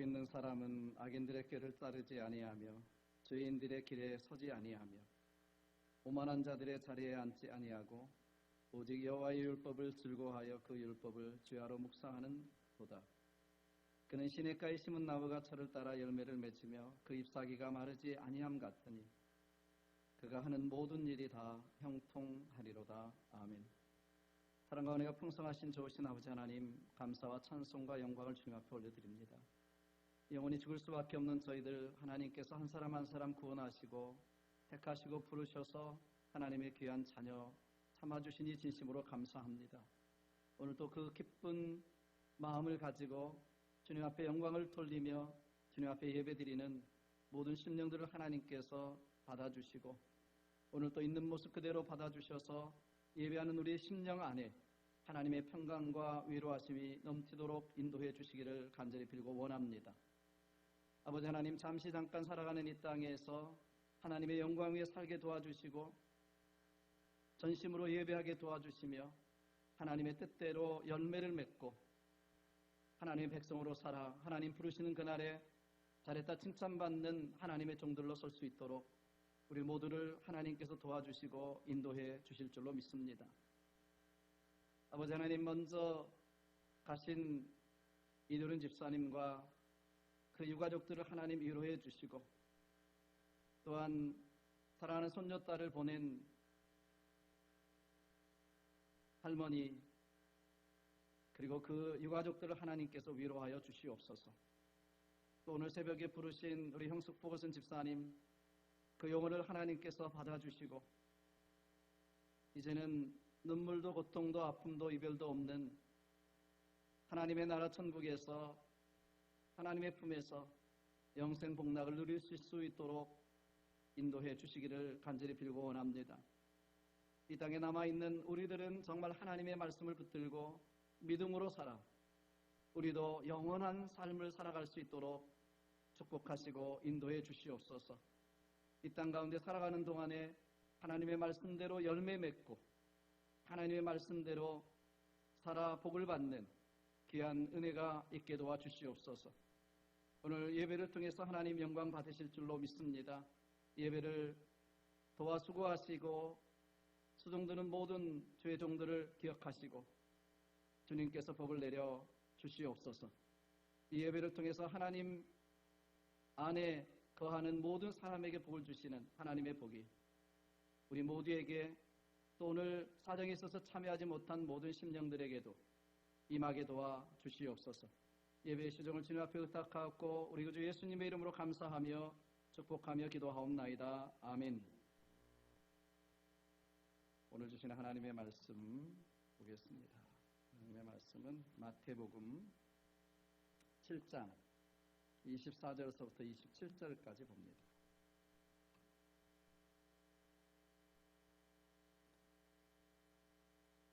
있는 사람은 악인들의 꾀를 따르지 아니하며 죄인들의 길에 서지 아니하며 오만한 자들의 자리에 앉지 아니하고 오직 여호와의 율법을 즐거워하여 그 율법을 주야로 묵상하는 도다. 그는 시냇가에 심은 나무가 철을 따라 열매를 맺으며 그 잎사귀가 마르지 아니함 같으니 그가 하는 모든 일이 다 형통하리로다. 아멘. 사랑과 은혜가 풍성하신 좋으신 아버지 하나님, 감사와 찬송과 영광을 주님 앞에 올려드립니다. 영원히 죽을 수밖에 없는 저희들 하나님께서 한 사람 한 사람 구원하시고 택하시고 부르셔서 하나님의 귀한 자녀 삼아주시니 진심으로 감사합니다. 오늘도 그 기쁜 마음을 가지고 주님 앞에 영광을 돌리며 주님 앞에 예배드리는 모든 심령들을 하나님께서 받아주시고 오늘 또 있는 모습 그대로 받아주셔서 예배하는 우리의 심령 안에 하나님의 평강과 위로하심이 넘치도록 인도해 주시기를 간절히 빌고 원합니다. 아버지 하나님, 잠시 잠깐 살아가는 이 땅에서 하나님의 영광 위에 살게 도와주시고 전심으로 예배하게 도와주시며 하나님의 뜻대로 열매를 맺고 하나님의 백성으로 살아 하나님 부르시는 그날에 잘했다 칭찬받는 하나님의 종들로 설 수 있도록 우리 모두를 하나님께서 도와주시고 인도해 주실 줄로 믿습니다. 아버지 하나님, 먼저 가신 이도른 집사님과 그 유가족들을 하나님 위로해 주시고 또한 사랑하는 손녀딸을 보낸 할머니 그리고 그 유가족들을 하나님께서 위로하여 주시옵소서. 또 오늘 새벽에 부르신 우리 형숙 보거슨 집사님, 그 영혼을 하나님께서 받아주시고 이제는 눈물도 고통도 아픔도 이별도 없는 하나님의 나라 천국에서 하나님의 품에서 영생 복락을 누리실 수 있도록 인도해 주시기를 간절히 빌고 원합니다. 이 땅에 남아있는 우리들은 정말 하나님의 말씀을 붙들고 믿음으로 살아 우리도 영원한 삶을 살아갈 수 있도록 축복하시고 인도해 주시옵소서. 이 땅 가운데 살아가는 동안에 하나님의 말씀대로 열매 맺고 하나님의 말씀대로 살아 복을 받는 귀한 은혜가 있게 도와주시옵소서. 오늘 예배를 통해서 하나님 영광 받으실 줄로 믿습니다. 예배를 도와 수고하시고 수종드는 모든 주의 종들을 기억하시고 주님께서 복을 내려 주시옵소서. 이 예배를 통해서 하나님 안에 거하는 모든 사람에게 복을 주시는 하나님의 복이 우리 모두에게 또 오늘 사정에 있어서 참여하지 못한 모든 심령들에게도 임하게 도와 주시옵소서. 예배의 시종을 주님 앞에 의탁하고 우리 구주 예수님의 이름으로 감사하며 축복하며 기도하옵나이다. 아멘. 오늘 주신 하나님의 말씀 보겠습니다. 하나님의 말씀은 마태복음 7장 24절에서부터 27절까지 봅니다.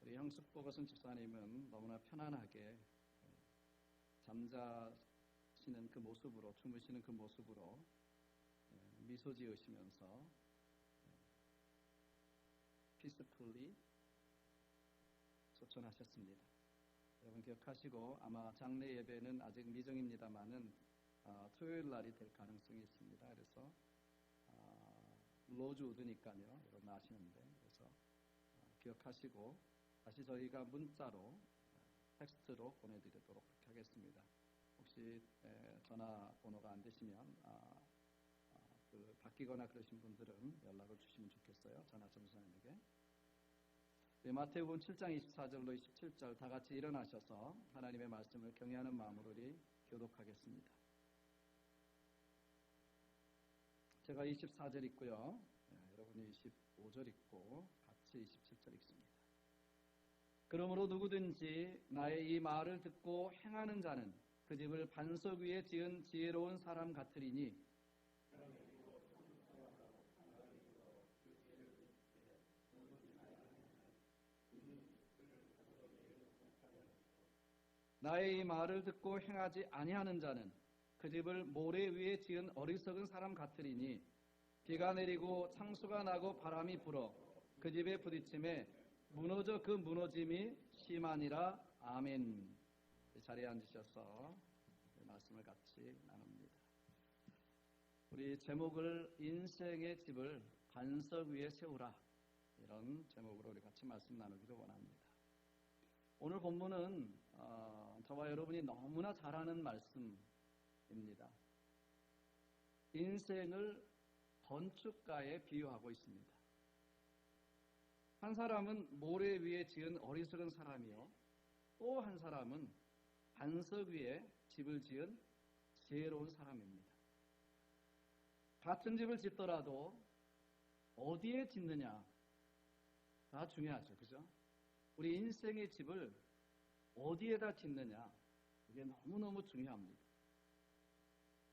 우리 형숙 보거슨 집사님은 너무나 편안하게 잠자시는 그 모습으로 주무시는 그 모습으로 미소 지으시면서 피스풀리 소천하셨습니다. 여러분 기억하시고 아마 장례 예배는 아직 미정입니다만은 토요일 날이 될 가능성이 있습니다. 그래서 로즈우드니까요. 여러분 아시는데 그래서 기억하시고 다시 저희가 문자로 텍스트로 보내드리도록 하겠습니다. 혹시 전화번호가 안 되시면 바뀌거나 그러신 분들은 연락을 주시면 좋겠어요. 전화 전수사님에게. 마태복음 7장 24절로 27절 다 같이 일어나셔서 하나님의 말씀을 경외하는 마음으로 우리 교독하겠습니다. 제가 24절 읽고요. 여러분이 25절 읽고 같이 27절 읽습니다. 그러므로 누구든지 나의 이 말을 듣고 행하는 자는 그 집을 반석 위에 지은 지혜로운 사람 같으리니 나의 이 말을 듣고 행하지 아니하는 자는 그 집을 모래 위에 지은 어리석은 사람 같으리니 비가 내리고 창수가 나고 바람이 불어 그 집에 부딪힘에 무너져 그 무너짐이 심하니라. 아멘. 자리에 앉으셔서 말씀을 같이 나눕니다. 우리 제목을 인생의 집을 반석 위에 세우라, 이런 제목으로 우리 같이 말씀 나누기를 원합니다. 오늘 본문은 저와 여러분이 너무나 잘 아는 말씀입니다. 인생을 건축가에 비유하고 있습니다. 한 사람은 모래 위에 지은 어리석은 사람이요, 또 한 사람은 반석 위에 집을 지은 지혜로운 사람입니다. 같은 집을 짓더라도 어디에 짓느냐가 중요하죠. 그죠? 우리 인생의 집을 어디에다 짓느냐, 이게 너무너무 중요합니다.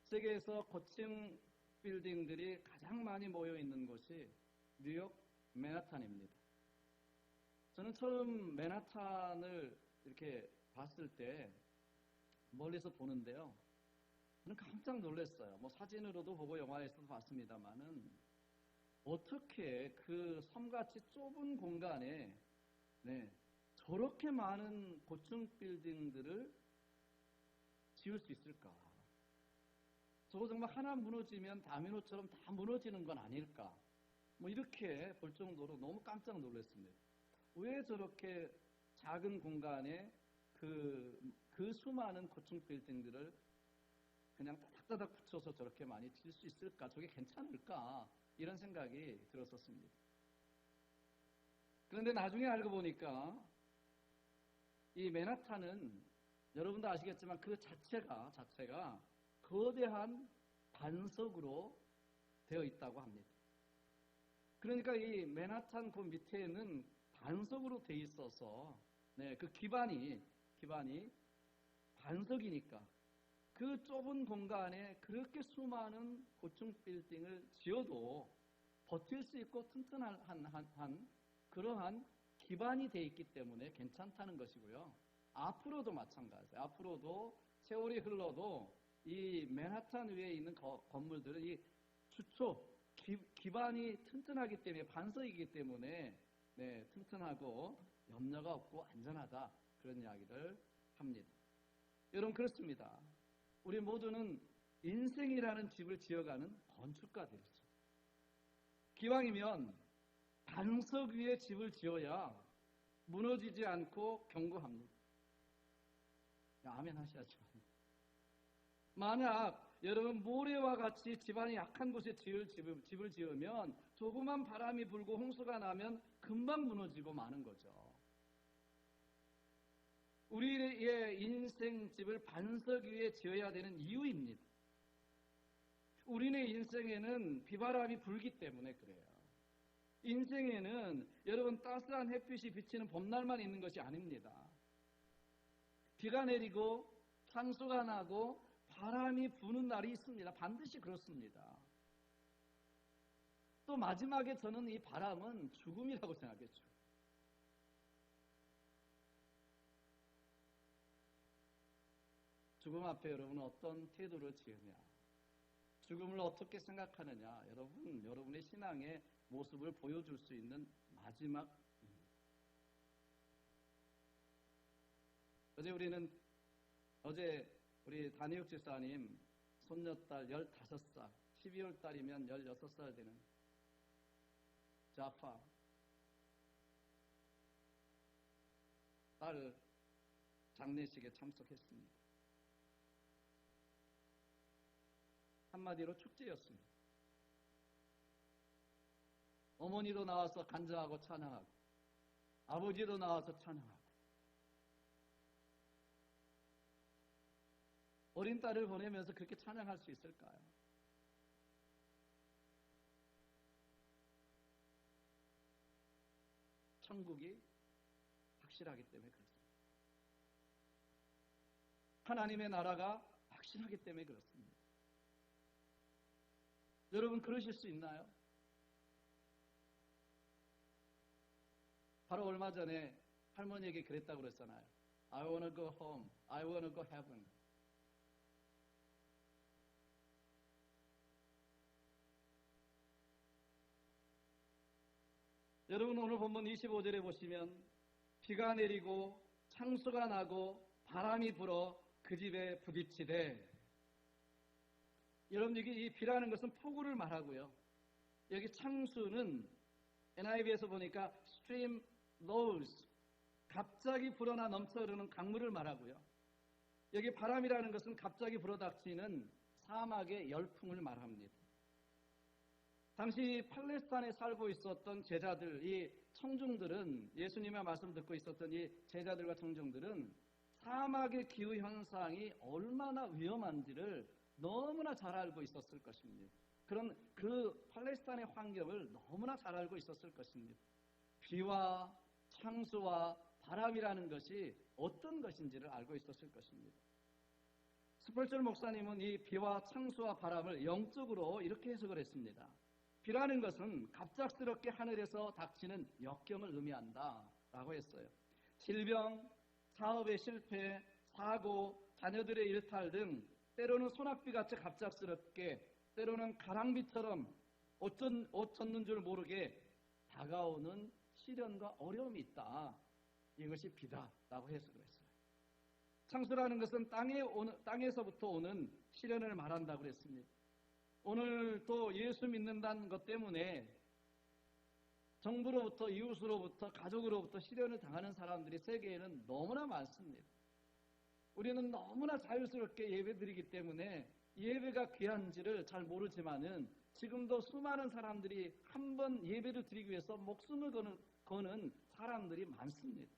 세계에서 고층 빌딩들이 가장 많이 모여 있는 곳이 뉴욕 맨하탄입니다. 저는 처음 맨하탄을 이렇게 봤을 때 멀리서 보는데요, 저는 깜짝 놀랐어요. 뭐 사진으로도 보고 영화에서도 봤습니다만은 어떻게 그 섬같이 좁은 공간에 저렇게 많은 고층 빌딩들을 지을 수 있을까? 저거 정말 하나 무너지면 다미노처럼 다 무너지는 건 아닐까? 뭐 이렇게 볼 정도로 너무 깜짝 놀랐습니다. 왜 저렇게 작은 공간에 그 수많은 고층 빌딩들을 그냥 따닥따닥 붙여서 저렇게 많이 칠 수 있을까? 저게 괜찮을까? 이런 생각이 들었었습니다. 그런데 나중에 알고 보니까 이 맨하탄은 여러분도 아시겠지만 그 자체가 거대한 반석으로 되어 있다고 합니다. 그러니까 이 맨하탄 그 밑에는 반석으로 되어 있어서 그 기반이 반석이니까 그 좁은 공간에 그렇게 수많은 고층 빌딩을 지어도 버틸 수 있고 튼튼한 그러한 기반이 되어 있기 때문에 괜찮다는 것이고요. 앞으로도 마찬가지예요. 앞으로도 세월이 흘러도 이 맨하탄 위에 있는 건물들은 이 기반이 튼튼하기 때문에, 반석이기 때문에 튼튼하고 염려가 없고 안전하다, 그런 이야기를 합니다. 여러분, 그렇습니다. 우리 모두는 인생이라는 집을 지어가는 건축가들이죠. 기왕이면 반석 위에 집을 지어야 무너지지 않고 견고합니다. 아멘 하셔야죠. 만약 여러분 모래와 같이 집안이 약한 곳에 집을 지으면 조그만 바람이 불고 홍수가 나면 금방 무너지고 마는 거죠. 우리의 인생 집을 반석 위에 지어야 되는 이유입니다. 우리의 인생에는 비바람이 불기 때문에 그래요. 인생에는 여러분 따스한 햇빛이 비치는 봄날만 있는 것이 아닙니다. 비가 내리고 상수가 나고 바람이 부는 날이 있습니다. 반드시 그렇습니다. 또 마지막에 저는 이 바람은 죽음이라고 생각했죠. 죽음 앞에 여러분은 어떤 태도를 지으냐, 죽음을 어떻게 생각하느냐, 여러분의 신앙의 모습을 보여줄 수 있는 마지막입니다. 어제 우리 단혜욱 집사님 손녀딸 15살, 12월 달이면 16살 되는 자파 딸 장례식에 참석했습니다. 한마디로 축제였습니다. 어머니도 나와서 간증하고 찬양하고, 아버지도 나와서 찬양하고, 어린 딸을 보내면서 그렇게 찬양할 수 있을까요? 천국이 확실하기 때문에 그렇습니다. 하나님의 나라가 확실하기 때문에 그렇습니다. 여러분, 그러실 수 있나요? 바로 얼마 전에 할머니에게 그랬다고 그랬잖아요. I wanna go home. I wanna go heaven. 여러분, 오늘 본문 25절에 보시면 비가 내리고 창수가 나고 바람이 불어 그 집에 부딪히되 여러분, 여기 이 비라는 것은 폭우를 말하고요. 여기 창수는 NIV에서 보니까 stream flows, 갑자기 불어나 넘쳐 흐르는 강물을 말하고요. 여기 바람이라는 것은 갑자기 불어닥치는 사막의 열풍을 말합니다. 당시 팔레스타인에 살고 있었던 제자들, 이 청중들은, 예수님의 말씀 듣고 있었던 이 제자들과 청중들은 사막의 기후현상이 얼마나 위험한지를 너무나 잘 알고 있었을 것입니다. 그런 그 팔레스타인의 환경을 너무나 잘 알고 있었을 것입니다. 비와 창수와 바람이라는 것이 어떤 것인지를 알고 있었을 것입니다. 스펄전 목사님은 이 비와 창수와 바람을 영적으로 이렇게 해석을 했습니다. 비라는 것은 갑작스럽게 하늘에서 닥치는 역경을 의미한다 라고 했어요. 질병, 사업의 실패, 사고, 자녀들의 일탈 등 때로는 소낙비같이 갑작스럽게, 때로는 가랑비처럼 옷 젖는 줄 모르게 다가오는 시련과 어려움이 있다. 이것이 비다라고 해석을 했어요. 창수라는 것은 땅에서부터 오는 시련을 말한다고 그랬습니다. 오늘 또 예수 믿는다는 것 때문에 정부로부터, 이웃으로부터, 가족으로부터 시련을 당하는 사람들이 세계에는 너무나 많습니다. 우리는 너무나 자유스럽게 예배드리기 때문에 예배가 귀한지를 잘 모르지만은 지금도 수많은 사람들이 한 번 예배를 드리기 위해서 목숨을 거는 사람들이 많습니다.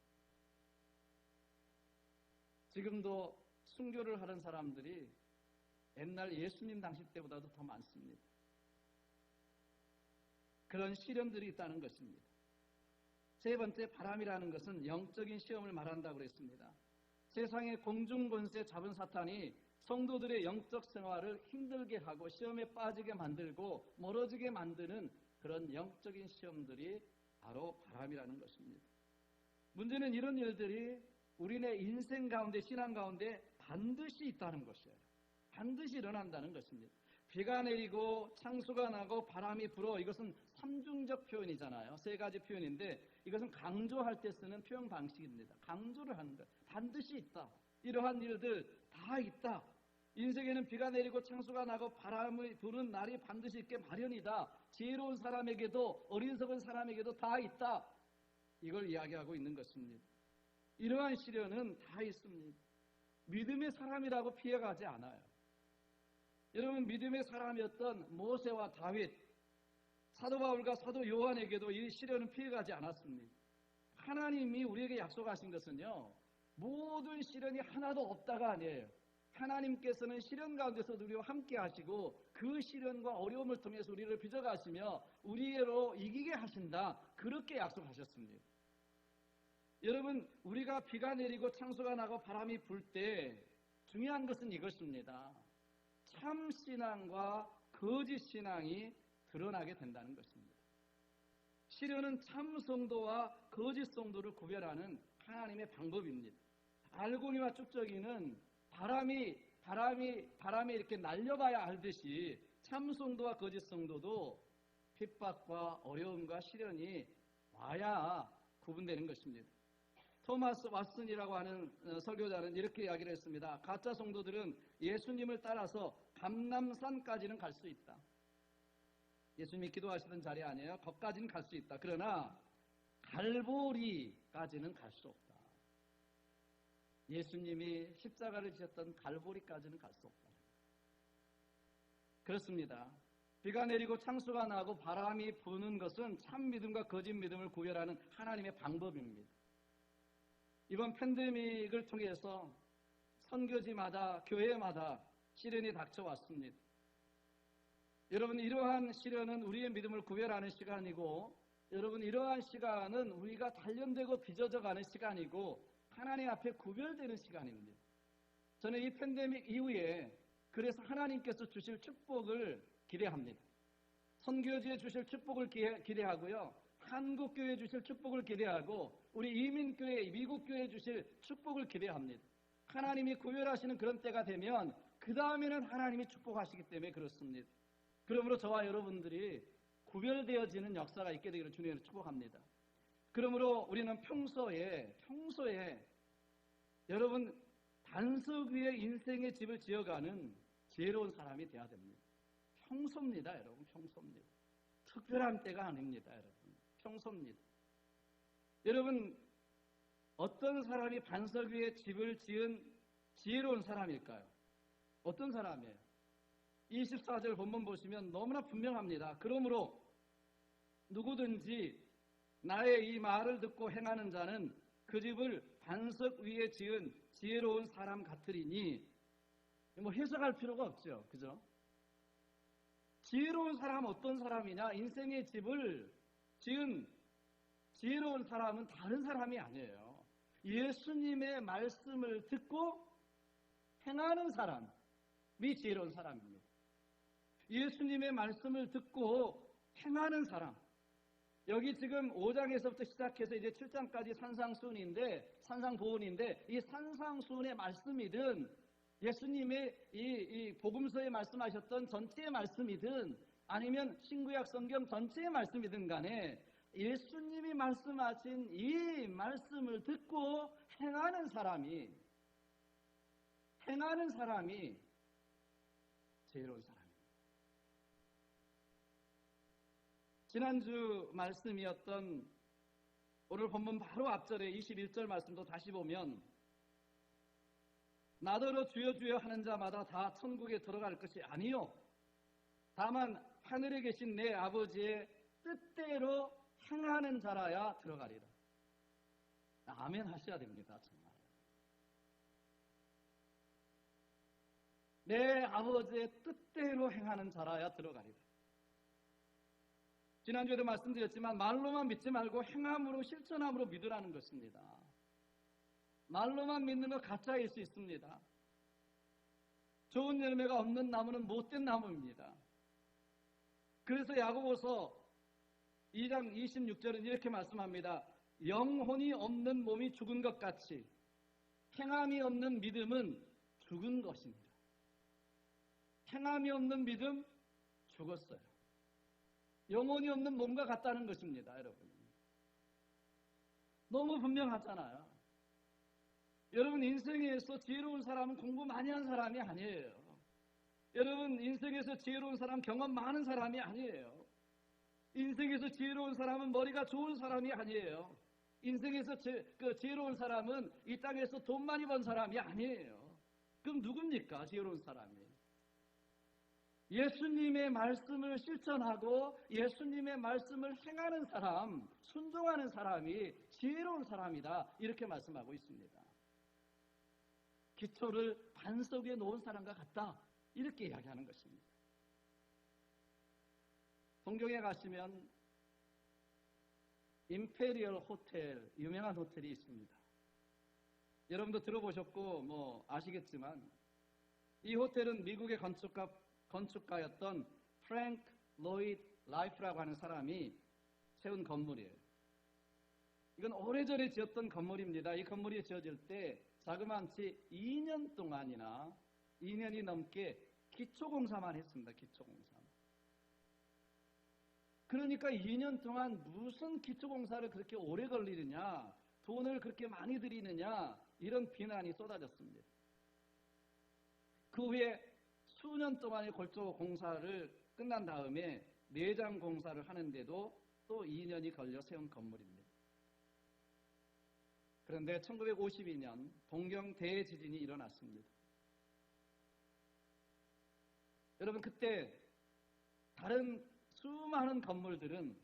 지금도 순교를 하는 사람들이 옛날 예수님 당시 때보다도 더 많습니다. 그런 시련들이 있다는 것입니다. 세 번째, 바람이라는 것은 영적인 시험을 말한다고 그랬습니다. 세상의 공중권세 잡은 사탄이 성도들의 영적 생활을 힘들게 하고 시험에 빠지게 만들고 멀어지게 만드는 그런 영적인 시험들이 바로 바람이라는 것입니다. 문제는 이런 일들이 우리네 인생 가운데, 신앙 가운데 반드시 있다는 것이에요. 반드시 일어난다는 것입니다. 비가 내리고 창수가 나고 바람이 불어, 이것은 삼중적 표현이잖아요. 세 가지 표현인데 이것은 강조할 때 쓰는 표현 방식입니다. 강조를 하는 것. 반드시 있다. 이러한 일들 다 있다. 인생에는 비가 내리고 창수가 나고 바람이 부는 날이 반드시 있게 마련이다. 지혜로운 사람에게도 어리석은 사람에게도 다 있다. 이걸 이야기하고 있는 것입니다. 이러한 시련은 다 있습니다. 믿음의 사람이라고 피해가지 않아요. 여러분, 믿음의 사람이었던 모세와 다윗, 사도 바울과 사도 요한에게도 이 시련은 피해가지 않았습니다. 하나님이 우리에게 약속하신 것은요, 모든 시련이 하나도 없다가 아니에요. 하나님께서는 시련 가운데서도 우리와 함께 하시고 그 시련과 어려움을 통해서 우리를 빚어가시며 우리로 이기게 하신다. 그렇게 약속하셨습니다. 여러분, 우리가 비가 내리고 창수가 나고 바람이 불 때 중요한 것은 이것입니다. 참 신앙과 거짓 신앙이 드러나게 된다는 것입니다. 시련은 참 성도와 거짓 성도를 구별하는 하나님의 방법입니다. 알곡이와 쭉저기는 바람이 이렇게 날려봐야 알듯이 참 성도와 거짓 성도도 핍박과 어려움과 시련이 와야 구분되는 것입니다. 토마스 왓슨이라고 하는 설교자는 이렇게 이야기를 했습니다. 가짜 성도들은 예수님을 따라서 감람산까지는 갈 수 있다. 예수님이 기도하시던 자리 아니에요. 거기까지는 갈 수 있다. 그러나 갈보리까지는 갈 수 없다. 예수님이 십자가를 지셨던 갈보리까지는 갈 수 없다. 그렇습니다. 비가 내리고 창수가 나고 바람이 부는 것은 참 믿음과 거짓 믿음을 구별하는 하나님의 방법입니다. 이번 팬데믹을 통해서 선교지마다, 교회마다 시련이 닥쳐왔습니다. 여러분, 이러한 시련은 우리의 믿음을 구별하는 시간이고, 여러분, 이러한 시간은 우리가 단련되고 빚어져가는 시간이고 하나님 앞에 구별되는 시간입니다. 저는 이 팬데믹 이후에 그래서 하나님께서 주실 축복을 기대합니다. 선교지에 주실 축복을 기대하고요. 한국교회에 주실 축복을 기대하고 우리 이민교회, 미국교회에 주실 축복을 기대합니다. 하나님이 구별하시는 그런 때가 되면 그 다음에는 하나님이 축복하시기 때문에 그렇습니다. 그러므로 저와 여러분들이 구별되어지는 역사가 있게 되기를 주님으로 축복합니다. 그러므로 우리는 평소에 여러분 단석 위에 인생의 집을 지어가는 지혜로운 사람이 돼야 됩니다. 평소입니다, 여러분. 평소입니다. 특별한 때가 아닙니다, 여러분. 평소입니다. 여러분, 어떤 사람이 반석 위에 집을 지은 지혜로운 사람일까요? 어떤 사람이에요? 24절 본문 보시면 너무나 분명합니다. 그러므로 누구든지 나의 이 말을 듣고 행하는 자는 그 집을 반석 위에 지은 지혜로운 사람 같으리니, 뭐 해석할 필요가 없죠. 그죠? 지혜로운 사람은 어떤 사람이냐? 인생의 집을 지은 지혜로운 사람은 다른 사람이 아니에요. 예수님의 말씀을 듣고 행하는 사람이 지혜로운 사람입니다. 예수님의 말씀을 듣고 행하는 사람. 여기 지금 5장에서부터 시작해서 이제 7장까지 산상보훈인데 이 산상수훈의 말씀이든 예수님의 이 복음서에 말씀하셨던 전체의 말씀이든 아니면 신구약 성경 전체의 말씀이든 간에 예수님이 말씀하신 이 말씀을 듣고 행하는 사람이 지혜로운 사람입니다. 지난주 말씀이었던 오늘 본문 바로 앞절에 21절 말씀도 다시 보면 나더러 주여 주여 하는 자마다 다 천국에 들어갈 것이 아니요 다만 하늘에 계신 내 아버지의 뜻대로 행하는 자라야 들어가리라. 아멘 하셔야 됩니다. 정말. 내 아버지의 뜻대로 행하는 자라야 들어가리라. 지난주에도 말씀드렸지만 말로만 믿지 말고 행함으로 실천함으로 믿으라는 것입니다. 말로만 믿는 건 가짜일 수 있습니다. 좋은 열매가 없는 나무는 못된 나무입니다. 그래서 야고보서 2장 26절은 이렇게 말씀합니다. 영혼이 없는 몸이 죽은 것 같이 행함이 없는 믿음은 죽은 것입니다. 행함이 없는 믿음 죽었어요. 영혼이 없는 몸과 같다는 것입니다, 여러분. 너무 분명하잖아요. 여러분, 인생에서 지혜로운 사람은 공부 많이 한 사람이 아니에요. 여러분, 인생에서 지혜로운 사람, 경험 많은 사람이 아니에요. 인생에서 지혜로운 사람은 머리가 좋은 사람이 아니에요. 인생에서 지혜로운 사람은 이 땅에서 돈 많이 번 사람이 아니에요. 그럼 누굽니까, 지혜로운 사람이? 예수님의 말씀을 실천하고 예수님의 말씀을 행하는 사람, 순종하는 사람이 지혜로운 사람이다. 이렇게 말씀하고 있습니다. 기초를 반석 위에 놓은 사람과 같다. 이렇게 이야기하는 것입니다. 동경에 가시면 임페리얼 호텔, 유명한 호텔이 있습니다. 여러분도 들어보셨고 뭐 아시겠지만 이 호텔은 미국의 건축가였던 프랭크 로이드 라이프라고 하는 사람이 세운 건물이에요. 이건 오래전에 지었던 건물입니다. 이 건물이 지어질 때 자그마치 2년이 넘게 기초공사만 했습니다. 기초공사만. 그러니까 2년 동안 무슨 기초공사를 그렇게 오래 걸리느냐, 돈을 그렇게 많이 들이느냐, 이런 비난이 쏟아졌습니다. 그 후에 수년 동안의 골조 공사를 끝난 다음에 내장 공사를 하는데도 또 2년이 걸려 세운 건물입니다. 그런데 1952년 동경 대지진이 일어났습니다. 여러분, 그때 다른 수많은 건물들은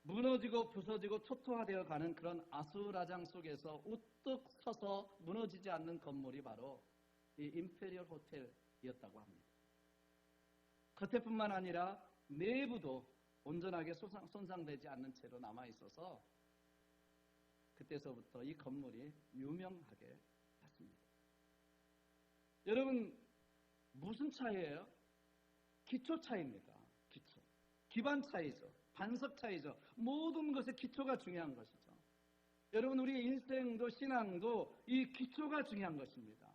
무너지고 부서지고 초토화되어 가는 그런 아수라장 속에서 우뚝 서서 무너지지 않는 건물이 바로 이 임페리얼 호텔이었다고 합니다. 겉에뿐만 아니라 내부도 온전하게 손상되지 않는 채로 남아있어서 그때서부터 이 건물이 유명하게 됐습니다. 여러분, 무슨 차이예요? 기초 차이입니다. 기초. 기반 차이죠. 반석 차이죠. 모든 것의 기초가 중요한 것이죠. 여러분, 우리 인생도 신앙도 이 기초가 중요한 것입니다.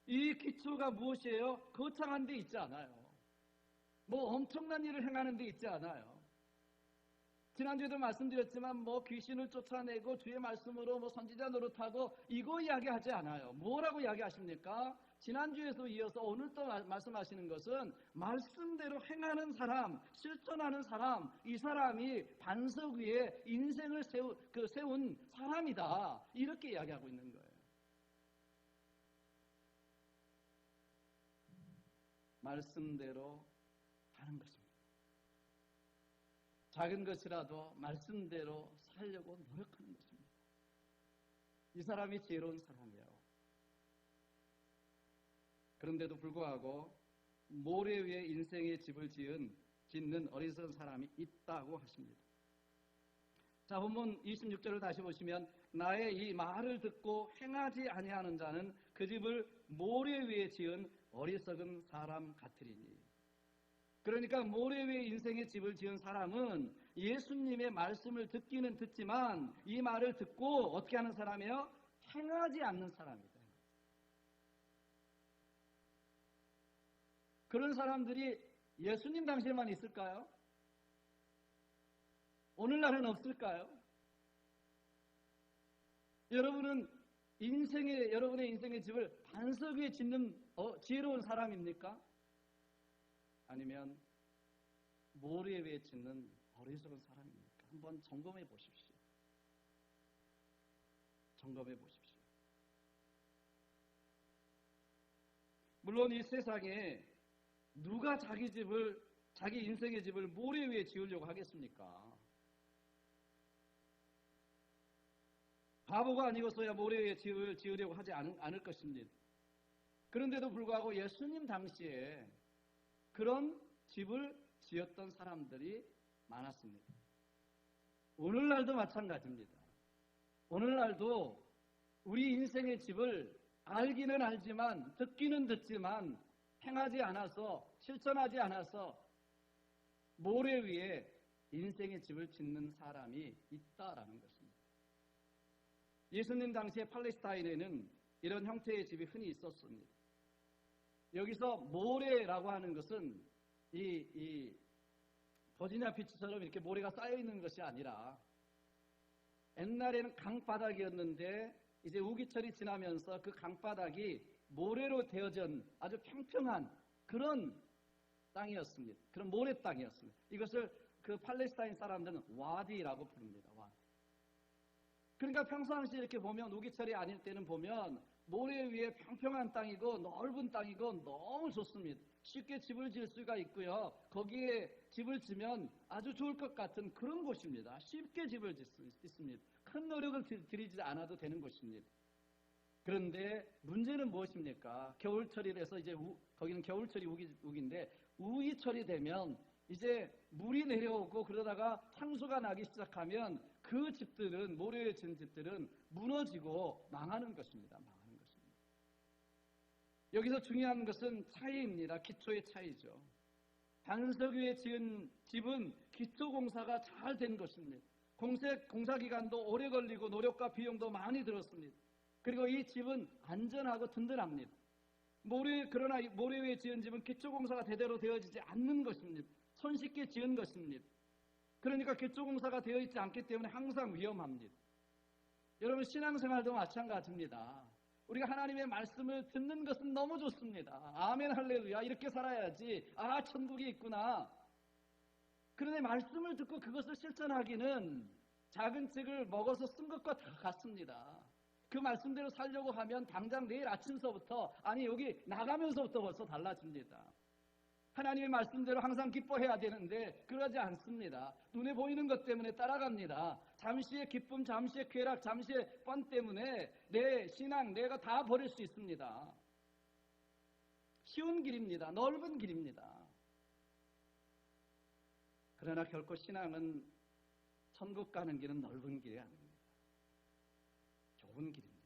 이 기초가 무엇이에요? 거창한 데 있지 않아요. 뭐 엄청난 일을 행하는 데 있지 않아요. 지난주에도 말씀드렸지만 뭐 귀신을 쫓아내고 주의 말씀으로 뭐 선지자 노릇하고 이거 이야기하지 않아요. 뭐라고 이야기하십니까? 지난주에서 이어서 오늘 또 말씀하시는 것은 말씀대로 행하는 사람, 실천하는 사람, 이 사람이 반석 위에 인생을 세운 사람이다. 이렇게 이야기하고 있는 거예요. 말씀대로 하는 것입니다. 작은 것이라도 말씀대로 살려고 노력하는 것입니다. 이 사람이 지혜로운 사람이에요. 그런데도 불구하고 모래 위에 인생의 집을 짓는 어리석은 사람이 있다고 하십니다. 자, 본문 26절을 다시 보시면 나의 이 말을 듣고 행하지 아니하는 자는 그 집을 모래 위에 지은 어리석은 사람 같으리니. 그러니까 모래 위에 인생의 집을 지은 사람은 예수님의 말씀을 듣기는 듣지만 이 말을 듣고 어떻게 하는 사람이에요? 행하지 않는 사람이다. 그런 사람들이 예수님 당시에만 있을까요? 오늘날은 없을까요? 여러분의 인생의 집을 반석 위에 짓는 지혜로운 사람입니까? 아니면 모래 위에 짓는 어리석은 사람입니까? 한번 점검해 보십시오. 점검해 보십시오. 물론 이 세상에 누가 자기 인생의 집을 모래 위에 지으려고 하겠습니까? 바보가 아니고서야 모래 위에 지으려고 하지 않을 것입니다. 그런데도 불구하고 예수님 당시에 그런 집을 지었던 사람들이 많았습니다. 오늘날도 마찬가지입니다. 오늘날도 우리 인생의 집을 알기는 알지만 듣기는 듣지만 행하지 않아서 실천하지 않아서 모래 위에 인생의 집을 짓는 사람이 있다라는 것입니다. 예수님 당시에 팔레스타인에는 이런 형태의 집이 흔히 있었습니다. 여기서 모래라고 하는 것은 이 버지니아 비치처럼 이렇게 모래가 쌓여 있는 것이 아니라 옛날에는 강바닥이었는데 이제 우기철이 지나면서 그 강바닥이 모래로 되어진 아주 평평한 그런 땅이었습니다. 그런 모래 땅이었습니다. 이것을 그 팔레스타인 사람들은 와디라고 부릅니다. 와디. 그러니까 평상시에 이렇게 보면 우기철이 아닐 때는 보면 모래 위에 평평한 땅이고 넓은 땅이고 너무 좋습니다. 쉽게 집을 지을 수가 있고요. 거기에 집을 지면 아주 좋을 것 같은 그런 곳입니다. 쉽게 집을 짓 수 있습니다. 큰 노력을 들이지 않아도 되는 곳입니다. 그런데 문제는 무엇입니까? 겨울철이라서 이제 거기는 겨울철이 우기인데 우기철이 되면 이제 물이 내려오고 그러다가 창수가 나기 시작하면 그 집들은 모래에 지은 집들은 무너지고 망하는 것입니다. 망하는 것입니다. 여기서 중요한 것은 차이입니다. 기초의 차이죠. 반석 위에 지은 집은 기초 공사가 잘 된 것입니다. 공사 기간도 오래 걸리고 노력과 비용도 많이 들었습니다. 그리고 이 집은 안전하고 든든합니다. 그러나 모래 위에 지은 집은 기초 공사가 제대로 되어지지 않는 것입니다. 손쉽게 지은 것입니다. 그러니까 기초 공사가 되어 있지 않기 때문에 항상 위험합니다. 여러분 신앙생활도 마찬가지입니다. 우리가 하나님의 말씀을 듣는 것은 너무 좋습니다. 아멘 할렐루야 이렇게 살아야지. 아 천국이 있구나. 그런데 말씀을 듣고 그것을 실천하기는 작은 책을 먹어서 쓴 것과 다 같습니다. 그 말씀대로 살려고 하면 당장 내일 아침서부터 아니 여기 나가면서부터 벌써 달라집니다. 하나님의 말씀대로 항상 기뻐해야 되는데 그러지 않습니다. 눈에 보이는 것 때문에 따라갑니다. 잠시의 기쁨, 잠시의 쾌락, 잠시의 뻔 때문에 내 신앙, 내가 다 버릴 수 있습니다. 쉬운 길입니다. 넓은 길입니다. 그러나 결코 신앙은 천국 가는 길은 넓은 길이 아닙니다. 좁은 길입니다.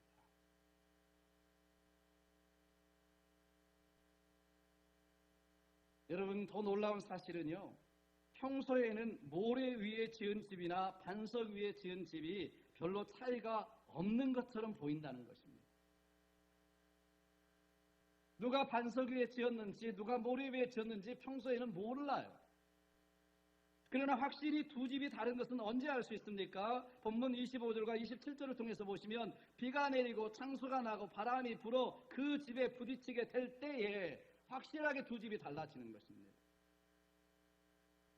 여러분 더 놀라운 사실은요. 평소에는 모래 위에 지은 집이나 반석 위에 지은 집이 별로 차이가 없는 것처럼 보인다는 것입니다. 누가 반석 위에 지었는지 누가 모래 위에 지었는지 평소에는 몰라요. 그러나 확실히 두 집이 다른 것은 언제 알 수 있습니까? 본문 25절과 27절을 통해서 보시면 비가 내리고 창수가 나고 바람이 불어 그 집에 부딪히게 될 때에 확실하게 두 집이 달라지는 것입니다.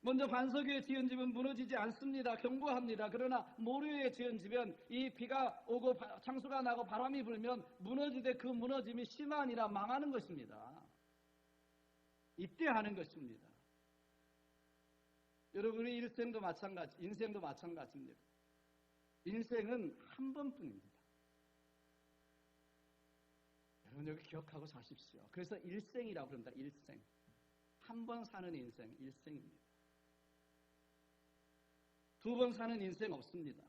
먼저 반석 위에 지은 집은 무너지지 않습니다. 견고합니다. 그러나 모래 위에 지은 집은 이 비가 오고 창수가 나고 바람이 불면 무너지되 그 무너짐이 심하니라 망하는 것입니다. 이때 하는 것입니다. 여러분, 우리 인생도 마찬가지입니다. 인생은 한 번뿐입니다. 여러분, 여기 기억하고 사십시오. 그래서 일생이라고 그럽니다. 일생. 한 번 사는 인생, 일생입니다. 두 번 사는 인생 없습니다.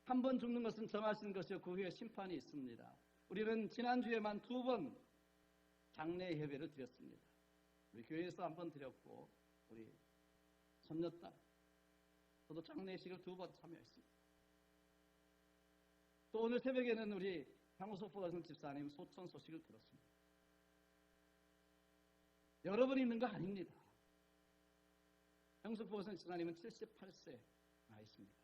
한 번 죽는 것은 정하신 것이요 그 후에 심판이 있습니다. 우리는 지난주에만 2번 장례 예배를 드렸습니다. 우리 교회에서 한 번 드렸고 우리 손녀딸 저도 장례식을 2번 참여했습니다. 또 오늘 새벽에는 우리 향호소포 집사님 소천 소식을 들었습니다. 여러 번 있는 거 아닙니다. 향수포 집사님은 78세 나이십니다.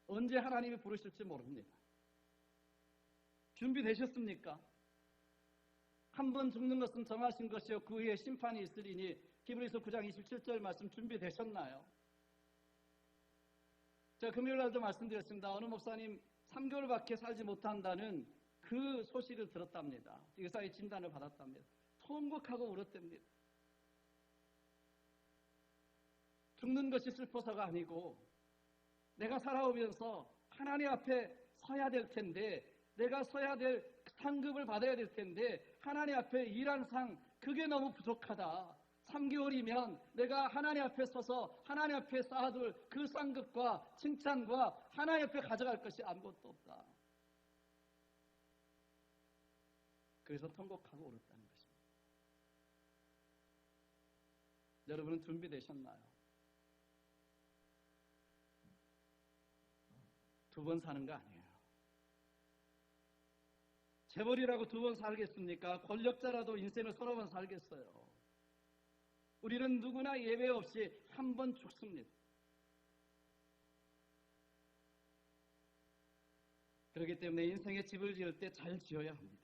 언제 하나님이 부르실지 모릅니다. 준비되셨습니까? 한 번 죽는 것은 정하신 것이요 그 후에 심판이 있으리니 히브리서 9장 27절 말씀 준비되셨나요? 제가 금요일 날도 말씀드렸습니다. 어느 목사님 3개월밖에 살지 못한다는 그 소식을 들었답니다. 의사의 진단을 받았답니다. 통곡하고 울었답니다. 죽는 것이 슬퍼서가 아니고 내가 살아오면서 하나님 앞에 서야 될 텐데 내가 서야 될 상급을 받아야 될 텐데 하나님 앞에 일한 상 그게 너무 부족하다. 3개월이면 내가 하나님 앞에 서서 하나님 앞에 쌓아둘 그 상급과 칭찬과 하나님 앞에 가져갈 것이 아무것도 없다. 그래서 통곡하고 울었다는 것입니다. 여러분은 준비되셨나요? 2번 사는 거 아니에요. 재벌이라고 2번 살겠습니까? 권력자라도 인생을 서너 번 살겠어요. 우리는 누구나 예외 없이 한 번 죽습니다. 그렇기 때문에 인생의 집을 지을 때 잘 지어야 합니다.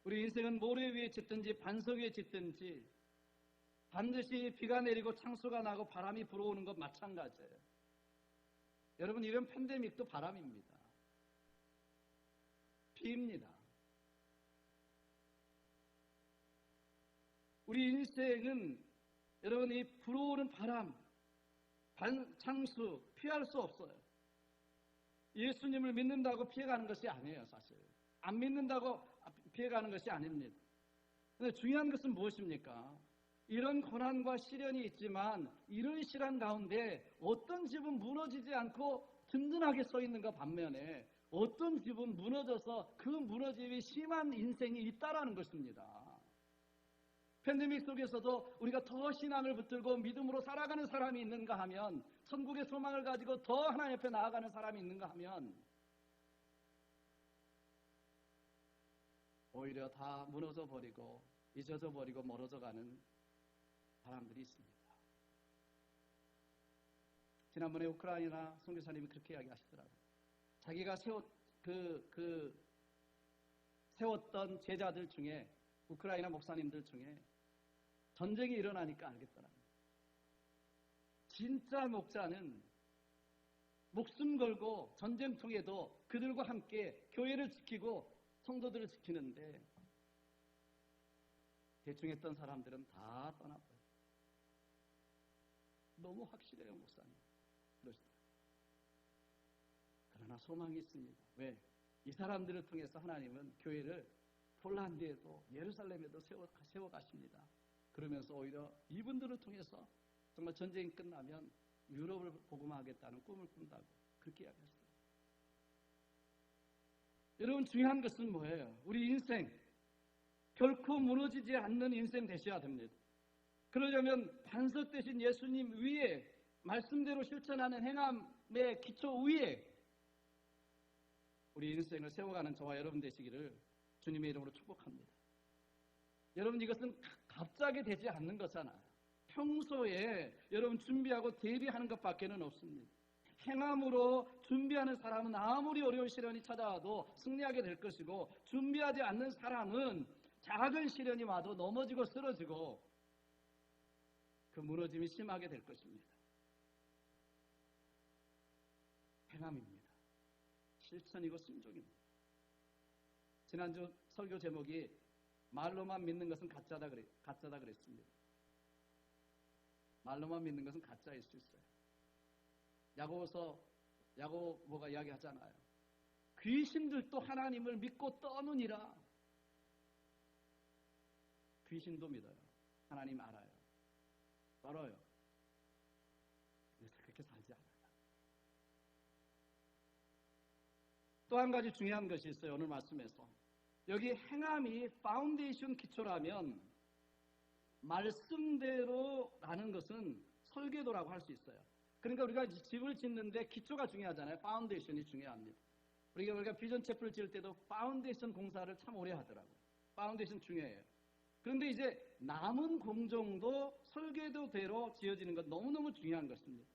우리 인생은 모래 위에 짓든지 반석 위에 짓든지 반드시 비가 내리고 창수가 나고 바람이 불어오는 것 마찬가지예요. 여러분, 이런 팬데믹도 바람입니다. 비입니다. 우리 인생은 여러분 이 불어오는 바람, 창수 피할 수 없어요. 예수님을 믿는다고 피해가는 것이 아니에요. 사실 안 믿는다고 피해가는 것이 아닙니다. 근데 중요한 것은 무엇입니까? 이런 고난과 시련이 있지만 이런 시련 가운데 어떤 집은 무너지지 않고 든든하게 서 있는가 반면에 어떤 집은 무너져서 그 무너짐이 심한 인생이 있다라는 것입니다. 팬데믹 속에서도 우리가 더 신앙을 붙들고 믿음으로 살아가는 사람이 있는가 하면 천국의 소망을 가지고 더 하나님 앞에 나아가는 사람이 있는가 하면 오히려 다 무너져 버리고 잊어져 버리고 멀어져 가는 사람들이 있습니다. 지난번에 우크라이나 선교사님이 그렇게 이야기하시더라고요. 자기가 세웠던 제자들 중에 우크라이나 목사님들 중에 전쟁이 일어나니까 알겠더라고요. 진짜 목자는 목숨 걸고 전쟁통에도 그들과 함께 교회를 지키고 성도들을 지키는데 대충 했던 사람들은 다 떠나버려요. 너무 확실해요, 목사님. 그러시더라고요. 그러나 소망이 있습니다. 왜? 이 사람들을 통해서 하나님은 교회를 폴란드에도 예루살렘에도 세워가십니다. 그러면서 오히려 이분들을 통해서 정말 전쟁이 끝나면 유럽을 복음하겠다는 꿈을 꾼다고 그렇게 이야기했어요. 여러분, 중요한 것은 뭐예요? 우리 인생 결코 무너지지 않는 인생 되셔야 됩니다. 그러려면 반석 대신 예수님 위에 말씀대로 실천하는 행함의 기초 위에 우리 인생을 세워가는 저와 여러분 되시기를 주님의 이름으로 축복합니다. 여러분 이것은 갑자기 되지 않는 거잖아요. 평소에 여러분 준비하고 대비하는 것밖에는 없습니다. 행함으로 준비하는 사람은 아무리 어려운 시련이 찾아와도 승리하게 될 것이고, 준비하지 않는 사람은 작은 시련이 와도 넘어지고 쓰러지고 그 무너짐이 심하게 될 것입니다. 행함입니다. 실천이고 순종입니다. 지난주 설교 제목이 말로만 믿는 것은 가짜다 그랬습니다. 말로만 믿는 것은 가짜일 수 있어요. 야고보가 이야기하잖아요. 귀신들도 하나님을 믿고 떠느니라. 귀신도 믿어요. 하나님 알아요. 떨어요. 그래서 그렇게 살지 않아요. 또 한 가지 중요한 것이 있어요. 오늘 말씀에서. 여기 행함이 파운데이션 기초라면 말씀대로라는 것은 설계도라고 할 수 있어요. 그러니까 우리가 집을 짓는데 기초가 중요하잖아요. 파운데이션이 중요합니다. 우리가 비전 채플을 지을 때도 파운데이션 공사를 참 오래 하더라고요. 파운데이션 중요해요. 그런데 이제 남은 공정도 설계도대로 지어지는 것 너무너무 중요한 것입니다.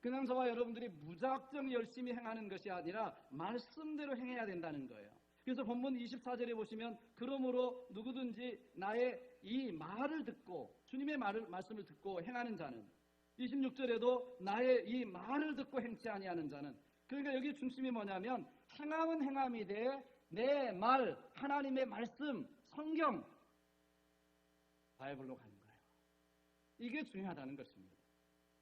그냥 저와 여러분들이 무작정 열심히 행하는 것이 아니라 말씀대로 행해야 된다는 거예요. 그래서 본문 24절에 보시면 그러므로 누구든지 나의 이 말을 듣고 주님의 말씀을 듣고 행하는 자는, 26절에도 나의 이 말을 듣고 행치 아니하는 자는, 그러니까 여기 중심이 뭐냐면 행함은 행함이 돼 내 말, 하나님의 말씀, 성경, 바이블로 가는 거예요. 이게 중요하다는 것입니다.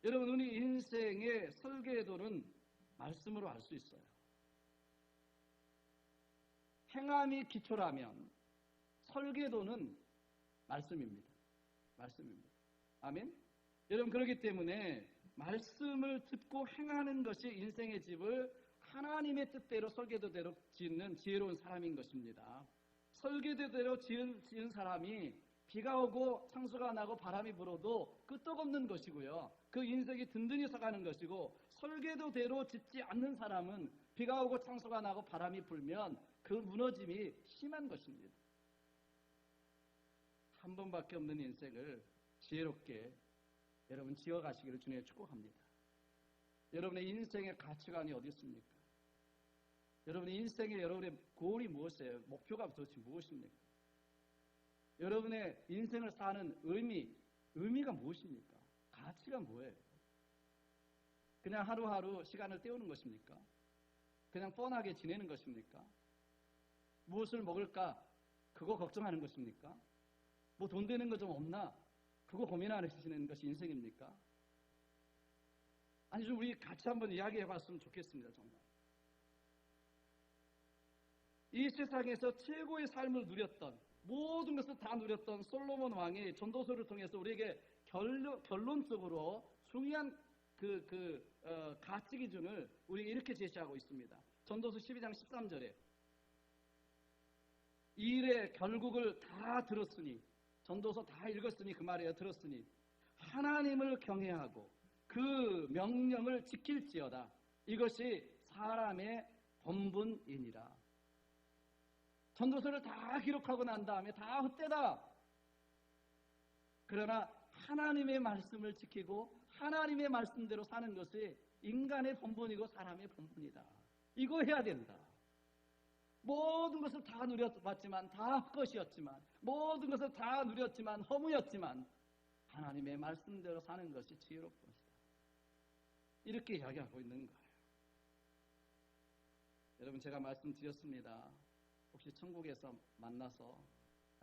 여러분 우리 인생의 설계도는 말씀으로 알 수 있어요. 행함이 기초라면 설계도는 말씀입니다. 말씀입니다. 아멘? 여러분 그렇기 때문에 말씀을 듣고 행하는 것이 인생의 집을 하나님의 뜻대로 설계도대로 짓는 지혜로운 사람인 것입니다. 설계도대로 지은 사람이 비가 오고 창수가 나고 바람이 불어도 끄떡없는 것이고요. 그 인생이 든든히 서가는 것이고, 설계도대로 짓지 않는 사람은 비가 오고 창수가 나고 바람이 불면 그 무너짐이 심한 것입니다. 한 번밖에 없는 인생을 지혜롭게 여러분 지어가시기를 주님의 축복합니다. 여러분의 인생의 가치관이 어디 있습니까? 여러분의 인생의 여러분의 고울이 무엇이에요? 목표가 도대체 무엇입니까? 여러분의 인생을 사는 의미가 무엇입니까? 가치가 뭐예요? 그냥 하루하루 시간을 때우는 것입니까? 그냥 뻔하게 지내는 것입니까? 무엇을 먹을까? 그거 걱정하는 것입니까? 뭐 돈 되는 거 좀 없나? 그거 고민하시는 것이 인생입니까? 아니 좀 우리 같이 한번 이야기해 봤으면 좋겠습니다. 정말. 이 세상에서 최고의 삶을 누렸던, 모든 것을 다 누렸던 솔로몬 왕이 전도서를 통해서 우리에게 결론적으로 중요한 가치 기준을 우리에게 이렇게 제시하고 있습니다. 전도서 12장 13절에 이 일의 결국을 다 들었으니, 전도서 다 읽었으니 그 말이에요. 들었으니 하나님을 경외하고 그 명령을 지킬지어다. 이것이 사람의 본분이니라. 전도서를 다 기록하고 난 다음에 다 헛되다. 그러나 하나님의 말씀을 지키고 하나님의 말씀대로 사는 것이 인간의 본분이고 사람의 본분이다. 이거 해야 된다. 모든 것을 다 누려봤지만, 다 헛것이었지만, 모든 것을 다 누렸지만 허무였지만 하나님의 말씀대로 사는 것이 지혜롭은 것이다. 이렇게 이야기하고 있는 거예요. 여러분 제가 말씀드렸습니다. 혹시 천국에서 만나서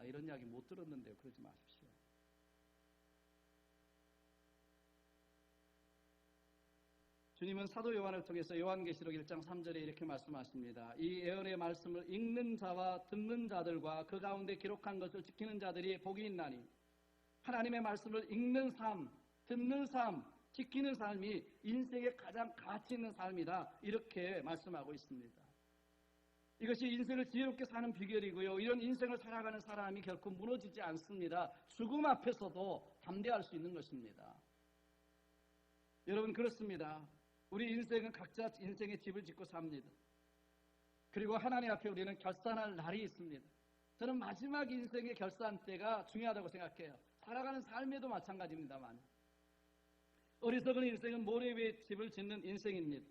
이런 이야기 못 들었는데요. 그러지 마십시오. 주님은 사도 요한을 통해서 요한계시록 1장 3절에 이렇게 말씀하십니다. 이 예언의 말씀을 읽는 자와 듣는 자들과 그 가운데 기록한 것을 지키는 자들이 복이 있나니, 하나님의 말씀을 읽는 삶, 듣는 삶, 지키는 삶이 인생의 가장 가치 있는 삶이다. 이렇게 말씀하고 있습니다. 이것이 인생을 지혜롭게 사는 비결이고요. 이런 인생을 살아가는 사람이 결코 무너지지 않습니다. 죽음 앞에서도 담대할 수 있는 것입니다. 여러분 그렇습니다. 우리 인생은 각자 인생의 집을 짓고 삽니다. 그리고 하나님 앞에 우리는 결산할 날이 있습니다. 저는 마지막 인생의 결산 때가 중요하다고 생각해요. 살아가는 삶에도 마찬가지입니다만 어리석은 인생은 모래 위에 집을 짓는 인생입니다.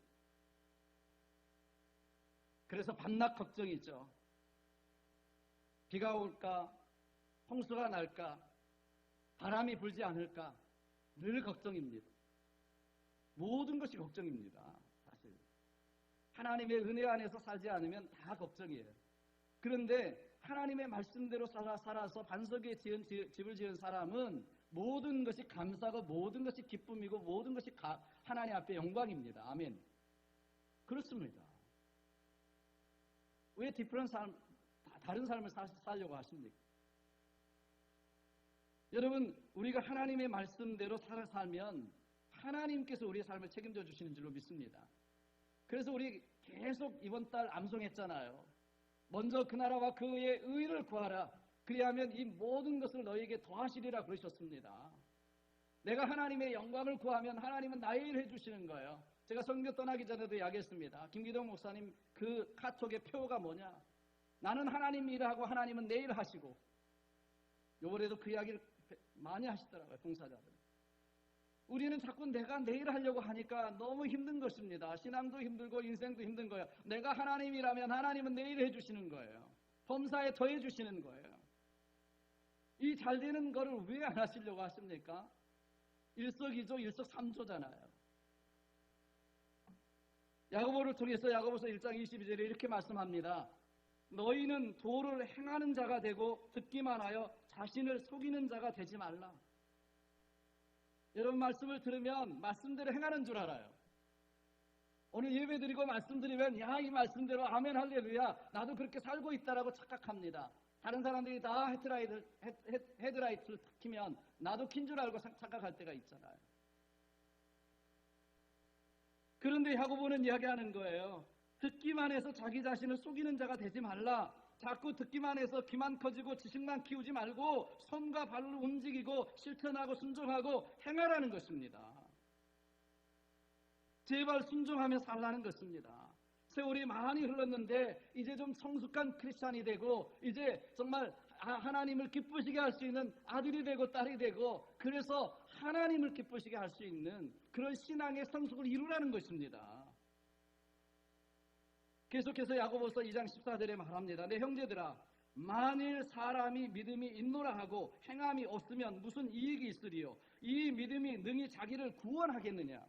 그래서 밤낮 걱정이죠. 비가 올까? 홍수가 날까? 바람이 불지 않을까? 늘 걱정입니다. 모든 것이 걱정입니다. 사실 하나님의 은혜 안에서 살지 않으면 다 걱정이에요. 그런데 하나님의 말씀대로 살아서 반석 위에 집을 지은 사람은 모든 것이 감사고 모든 것이 기쁨이고 모든 것이 하나님 앞에 영광입니다. 아멘. 그렇습니다. 왜 다른 삶을 살려고 하십니까? 여러분, 우리가 하나님의 말씀대로 살면 하나님께서 우리의 삶을 책임져 주시는 줄로 믿습니다. 그래서 우리 계속 이번 달 암송했잖아요. 먼저 그 나라와 그의 의를 구하라. 그리하면 이 모든 것을 너희에게 더하시리라 그러셨습니다. 내가 하나님의 영광을 구하면 하나님은 나의 일을 해주시는 거예요. 제가 선교 떠나기 전에도 이야기했습니다. 김기동 목사님 그 카톡의 표가 뭐냐? 나는 하나님 일을 하고 하나님은 내 일을 하시고. 요번에도 그 이야기를 많이 하시더라고요. 봉사자들. 우리는 자꾸 내가 내 일을 하려고 하니까 너무 힘든 것입니다. 신앙도 힘들고 인생도 힘든 거예요. 내가 하나님이라면 하나님은 내 일을 해주시는 거예요. 범사에 더해 주시는 거예요. 이 잘되는 거를 왜 안 하시려고 하십니까? 일석이조, 일석삼조잖아요. 야고보를 통해서 야고보서 1장 22절에 이렇게 말씀합니다. 너희는 도를 행하는 자가 되고 듣기만 하여 자신을 속이는 자가 되지 말라. 여러분 말씀을 들으면 말씀대로 행하는 줄 알아요. 오늘 예배 드리고 말씀드리면 야, 이 말씀대로 아멘 할렐루야 나도 그렇게 살고 있다라고 착각합니다. 다른 사람들이 다 헤드라이트를 키면 나도 킨 줄 알고 착각할 때가 있잖아요. 그런데 야고보는 이야기하는 거예요. 듣기만 해서 자기 자신을 속이는 자가 되지 말라. 자꾸 듣기만 해서 귀만 커지고 지식만 키우지 말고 손과 발로 움직이고 실천하고 순종하고 행하라는 것입니다. 제발 순종하며 살라는 것입니다. 세월이 많이 흘렀는데 이제 좀 성숙한 크리스찬이 되고 이제 정말 하나님을 기쁘시게 할 수 있는 아들이 되고 딸이 되고 그래서 하나님을 기쁘시게 할 수 있는 그런 신앙의 성숙을 이루라는 것입니다. 계속해서 야고보서 2장 14절에 말합니다. 내 형제들아 만일 사람이 믿음이 있노라 하고 행함이 없으면 무슨 이익이 있으리요? 이 믿음이 능히 자기를 구원하겠느냐?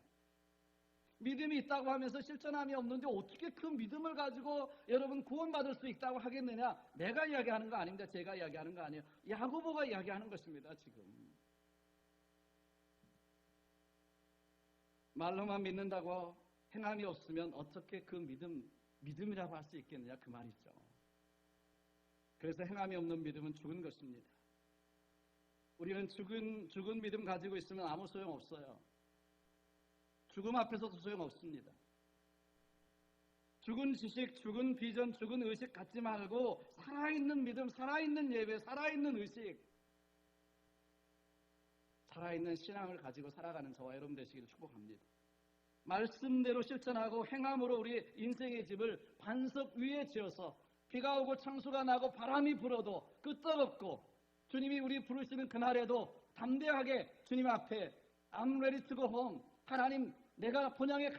믿음이 있다고 하면서 실천함이 없는데 어떻게 그 믿음을 가지고 여러분 구원받을 수 있다고 하겠느냐? 내가 이야기하는 거 아닙니다. 제가 이야기하는 거 아니에요. 야고보가 이야기하는 것입니다. 지금 말로만 믿는다고 행함이 없으면 어떻게 그 믿음이라고 할 수 있겠느냐 그 말이죠. 그래서 행함이 없는 믿음은 죽은 것입니다. 우리는 죽은 믿음 가지고 있으면 아무 소용 없어요. 죽음 앞에서도 소용 없습니다. 죽은 지식, 죽은 비전, 죽은 의식 갖지 말고 살아있는 믿음, 살아있는 예배, 살아있는 의식, 살아있는 신앙을 가지고 살아가는 저와 여러분 되시기를 축복합니다. 말씀대로 실천하고 행함으로 우리 인생의 집을 반석 위에 지어서 비가 오고 창수가 나고 바람이 불어도 끄떡없고 주님이 우리 부르시는 그날에도 담대하게 주님 앞에 I'm ready to go home. 하나님 내가 본향에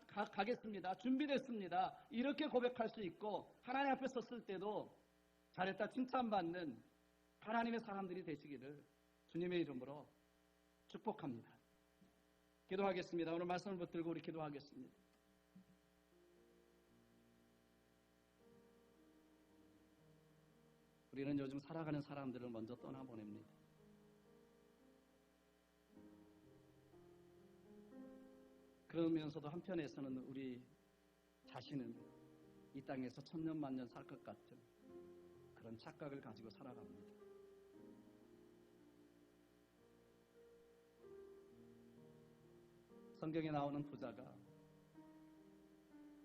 가겠습니다. 준비됐습니다. 이렇게 고백할 수 있고 하나님 앞에 섰을 때도 잘했다 칭찬받는 하나님의 사람들이 되시기를 주님의 이름으로 축복합니다. 기도하겠습니다. 오늘 말씀을 붙들고 우리 기도하겠습니다. 우리는 요즘 살아가는 사람들을 먼저 떠나보냅니다. 그러면서도 한편에서는 우리 자신은 이 땅에서 천년 만년 살 것 같은 그런 착각을 가지고 살아갑니다. 성경에 나오는 부자가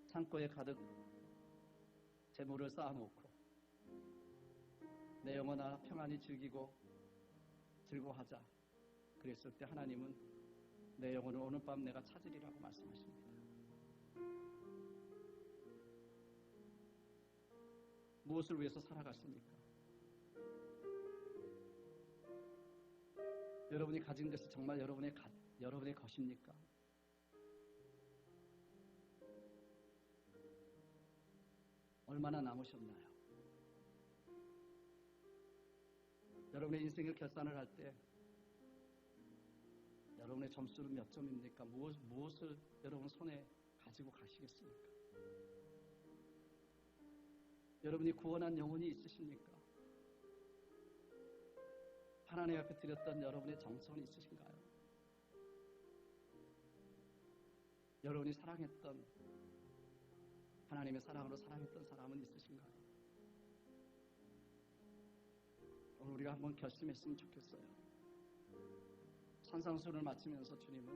창고에 가득 재물을 쌓아놓고 내 영혼아 평안히 즐기고 즐거워하자 그랬을 때 하나님은 내 영혼을 오늘 밤 내가 찾으리라고 말씀하십니다. 무엇을 위해서 살아갔습니까? 여러분이 가진 것이 정말 여러분의 것입니까? 얼마나 남으셨나요? 여러분의 인생을 결산을 할 때 여러분의 점수는 몇 점입니까? 무엇을 여러분 손에 가지고 가시겠습니까? 여러분이 구원한 영혼이 있으십니까? 하나님 앞에 드렸던 여러분의 정성이 있으신가요? 여러분이 사랑했던, 하나님의 사랑으로 사랑했던 사람은 있으신가요? 오늘 우리가 한번 결심했으면 좋겠어요. 산상수를 마치면서 주님은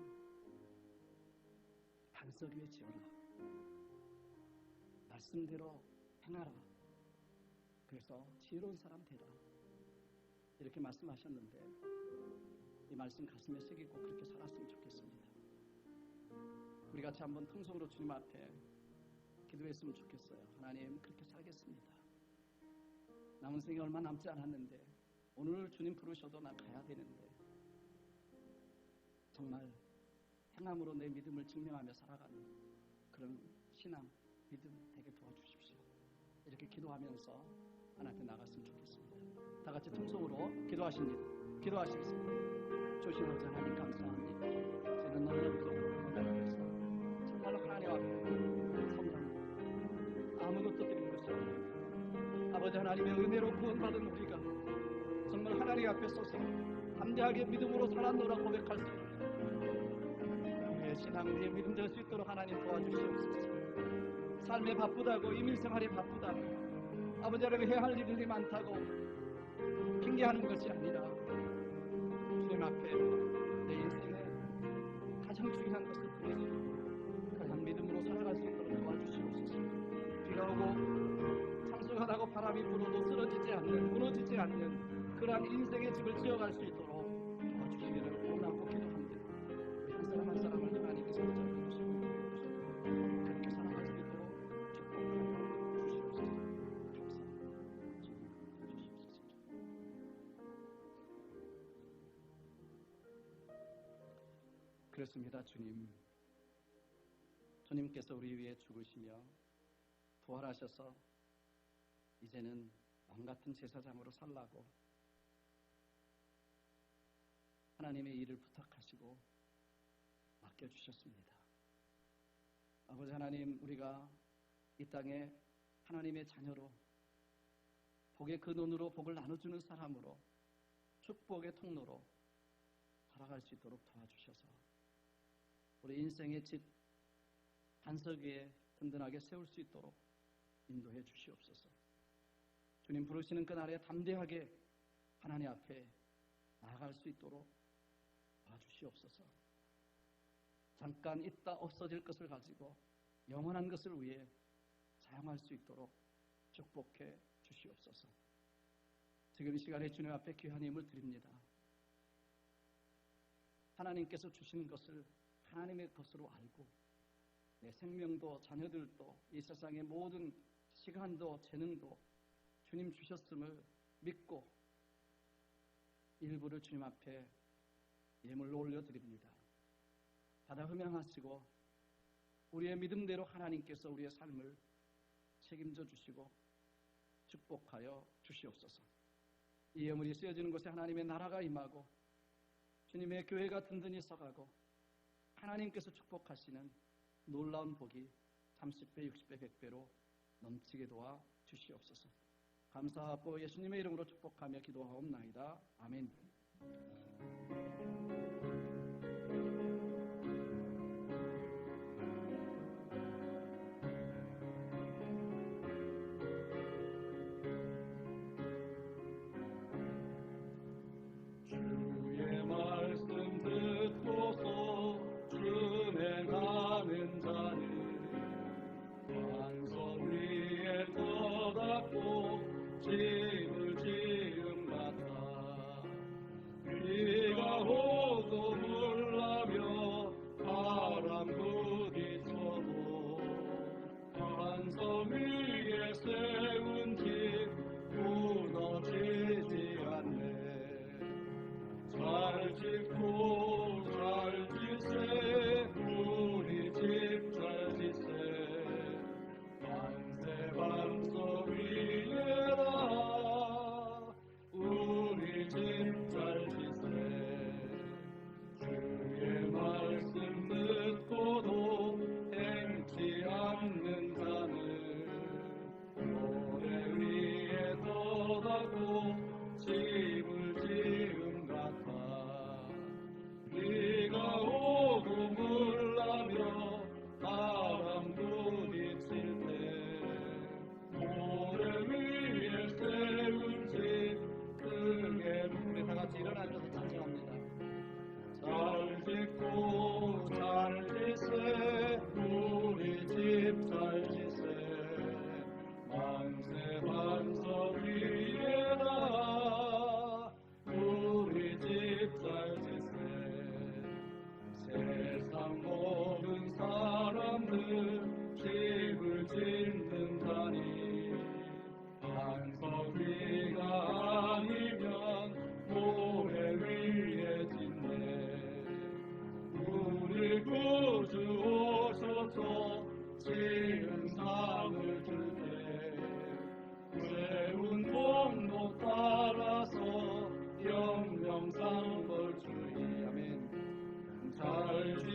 반석 위에 지어라, 말씀대로 행하라, 그래서 지혜로운 사람 되라, 이렇게 말씀하셨는데 이 말씀 가슴에 새기고 그렇게 살았으면 좋겠습니다. 우리 같이 한번 통성으로 주님 앞에 기도했으면 좋겠어요. 하나님, 그렇게 살겠습니다. 남은 생이 얼마 남지 않았는데 오늘 주님 부르셔도 나 가야 되는데 정말 행함으로 내 믿음을 증명하며 살아가는 그런 신앙, 믿음 되게 도와주십시오. 이렇게 기도하면서 하나님께 나갔으면 좋겠습니다. 다 같이 통성으로 기도하십니다. 기도하시겠습니다. 조신하자 하나님 감사합니다. 저는 놀랍고 정말로 하나님 앞에 섭니다. 아무것도 드린 것이 아니라 아버지 하나님의 은혜로 구원받은 우리가 정말 하나님 앞에 서서 담대하게 믿음으로 살았노라 고백할 수 있는 우리의 신앙, 우리의 믿음 될 수 있도록 하나님 도와주시옵소서. 삶에 바쁘다고, 이민생활에 바쁘다고 아버지 하나님 해야 할 일들이 많다고 핑계하는 것이 아니라 주님 앞에 내 인생에 가장 중요한 것을 드리시고 가장 믿음으로 살아갈 수 있도록 도와주시옵소서. 비가 오고 상수하다고 바람이 불어도 쓰러지지 않는, 무너지지 않는 그러한 인생의 집을 지어갈 수 있도록 도와주시기를 원하고 기도합니다. 우리 한 사람 한 사람을 하나님께서 붙잡아 주시고 그렇게 살아갈 수 있도록 축복하여 주시옵소서. 감사합니다. 주시옵소서. 그렇습니다. 주님께서 우리 위해 죽으시며 부활하셔서 이제는 왕같은 제사장으로 살라고 하나님의 일을 부탁하시고 맡겨주셨습니다. 아버지 하나님, 우리가 이 땅에 하나님의 자녀로 복의 근원으로 복을 나눠주는 사람으로 축복의 통로로 살아갈 수 있도록 도와주셔서 우리 인생의 집 반석 위에 든든하게 세울 수 있도록 인도해 주시옵소서. 주님 부르시는 그날에 담대하게 하나님 앞에 나아갈 수 있도록 도와주시옵소서. 잠깐 있다 없어질 것을 가지고 영원한 것을 위해 사용할 수 있도록 축복해 주시옵소서. 지금 이 시간에 주님 앞에 귀한 힘을 드립니다. 하나님께서 주시는 것을 하나님의 것으로 알고 내 생명도 자녀들도 이 세상의 모든 시간도 재능도 주님 주셨음을 믿고 일부를 주님 앞에 예물로 올려드립니다. 받아 흠양하시고 우리의 믿음대로 하나님께서 우리의 삶을 책임져 주시고 축복하여 주시옵소서. 이 예물이 쓰여지는 곳에 하나님의 나라가 임하고 주님의 교회가 든든히 서가고 하나님께서 축복하시는 놀라운 복이 30배, 60배, 100배로 넘치게 도와 주시옵소서. 감사하고 예수님의 이름으로 축복하며 기도하옵나이다. 아멘. 주의 말씀 듣고서 준행하는 자는 반석 위에 떠받고 짐을 지음 같아 비가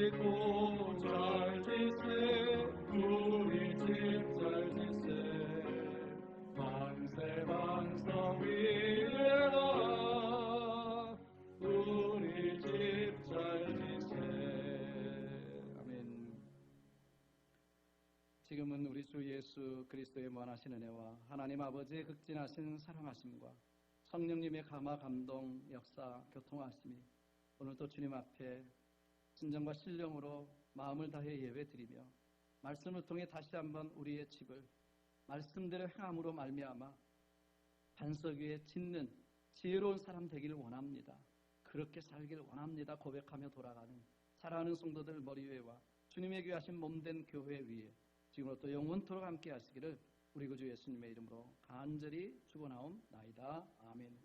짓고 잘 짓세 우리 집 잘 짓세 만세 반석 위에라 우리 집 잘 짓세. 아멘. 지금은 우리 주 예수 그리스도의 무한하신 은혜와 하나님 아버지의 극진하신 사랑하심과 성령님의 감화 감동 역사 교통하심이 오늘도 주님 앞에 진정과 신령으로 마음을 다해 예배드리며 말씀을 통해 다시 한번 우리의 집을 말씀대로 행함으로 말미암아 반석 위에 짓는 지혜로운 사람 되기를 원합니다. 그렇게 살기를 원합니다. 고백하며 돌아가는 사랑하는 성도들 머리 위에와 주님의 귀하신 몸된 교회 위에 지금부터 영원토록 함께 하시기를 우리 구주 예수님의 이름으로 간절히 축원하옵나이다. 아멘.